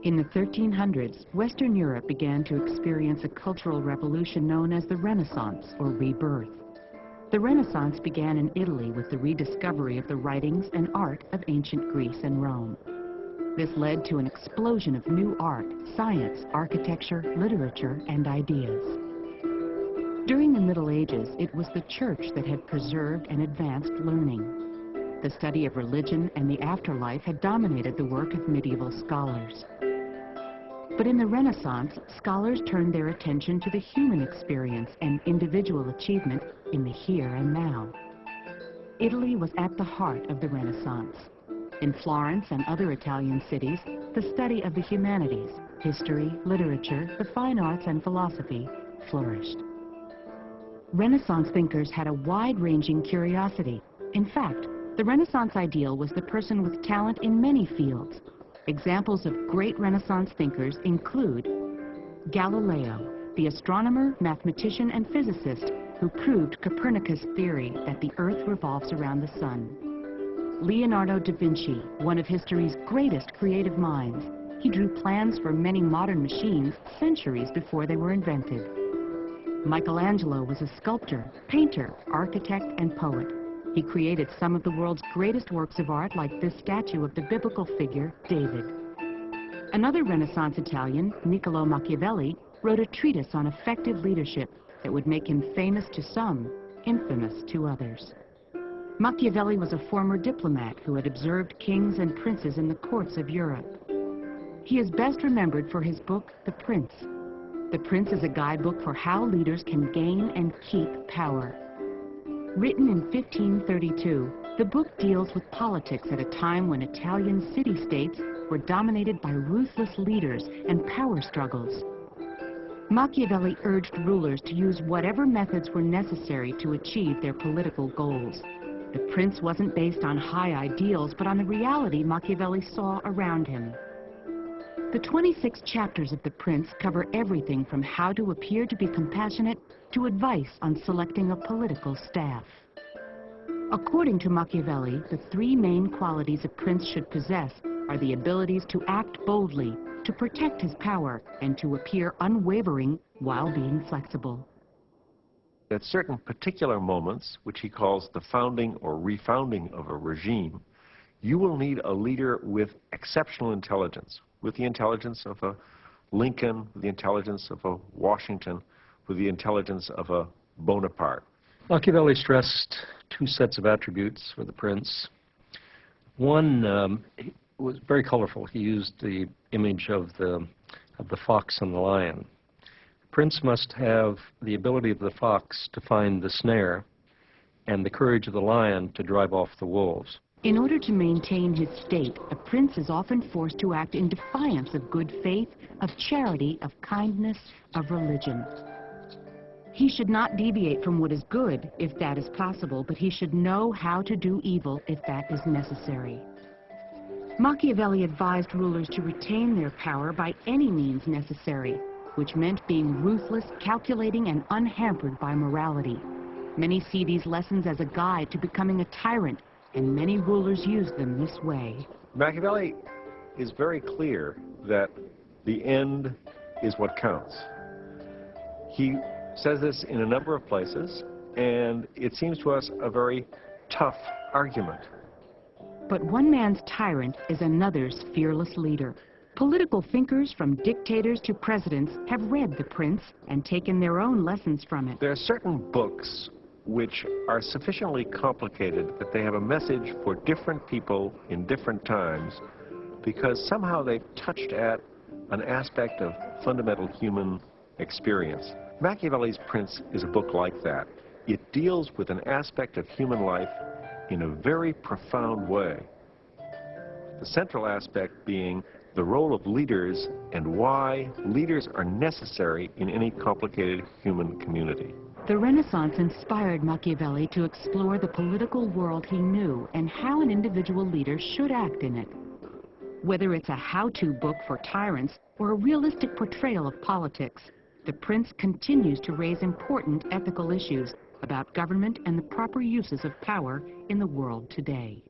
In the 1300s, Western Europe began to experience a cultural revolution known as the Renaissance, or rebirth. The Renaissance began in Italy with the rediscovery of the writings and art of ancient Greece and Rome. This led to an explosion of new art, science, architecture, literature, and ideas. During the Middle Ages, it was the Church that had preserved and advanced learning. The study of religion and the afterlife had dominated the work of medieval scholars. But in the Renaissance, scholars turned their attention to the human experience and individual achievement in the here and now. Italy was at the heart of the Renaissance. In Florence and other Italian cities, the study of the humanities, history, literature, the fine arts, and philosophy flourished. Renaissance thinkers had a wide-ranging curiosity. In fact, the Renaissance ideal was the person with talent in many fields. Examples of great Renaissance thinkers include Galileo, the astronomer, mathematician, and physicist who proved Copernicus' theory that the Earth revolves around the sun. Leonardo da Vinci, one of history's greatest creative minds. He drew plans for many modern machines centuries before they were invented. Michelangelo was a sculptor, painter, architect, and poet. He created some of the world's greatest works of art, like this statue of the biblical figure, David. Another Renaissance Italian, Niccolo Machiavelli, wrote a treatise on effective leadership that would make him famous to some, infamous to others. Machiavelli was a former diplomat who had observed kings and princes in the courts of Europe. He is best remembered for his book, The Prince. The Prince is a guidebook for how leaders can gain and keep power. Written in 1532, the book deals with politics at a time when Italian city-states were dominated by ruthless leaders and power struggles. Machiavelli urged rulers to use whatever methods were necessary to achieve their political goals. The Prince wasn't based on high ideals, but on the reality Machiavelli saw around him. The 26 chapters of The Prince cover everything from how to appear to be compassionate to advice on selecting a political staff. According to Machiavelli, the three main qualities a prince should possess are the abilities to act boldly, to protect his power, and to appear unwavering while being flexible. At certain particular moments, which he calls the founding or refounding of a regime, you will need a leader with exceptional intelligence, with the intelligence of a Lincoln, with the intelligence of a Washington, with the intelligence of a Bonaparte. Machiavelli stressed two sets of attributes for the prince. One was very colorful. He used the image of the fox and the lion. The prince must have the ability of the fox to find the snare and the courage of the lion to drive off the wolves. In order to maintain his state, a prince is often forced to act in defiance of good faith, of charity, of kindness, of religion. He should not deviate from what is good, if that is possible, but he should know how to do evil if that is necessary. Machiavelli advised rulers to retain their power by any means necessary, which meant being ruthless, calculating, and unhampered by morality. Many see these lessons as a guide to becoming a tyrant, and many rulers use them this way. Machiavelli is very clear that the end is what counts. He says this in a number of places, and it seems to us a very tough argument. But one man's tyrant is another's fearless leader. Political thinkers, from dictators to presidents, have read The Prince and taken their own lessons from it. There are certain books which are sufficiently complicated that they have a message for different people in different times, because somehow they've touched at an aspect of fundamental human experience. Machiavelli's Prince is a book like that. It deals with an aspect of human life in a very profound way. The central aspect being the role of leaders and why leaders are necessary in any complicated human community. The Renaissance inspired Machiavelli to explore the political world he knew and how an individual leader should act in it. Whether it's a how-to book for tyrants or a realistic portrayal of politics, The Prince continues to raise important ethical issues about government and the proper uses of power in the world today.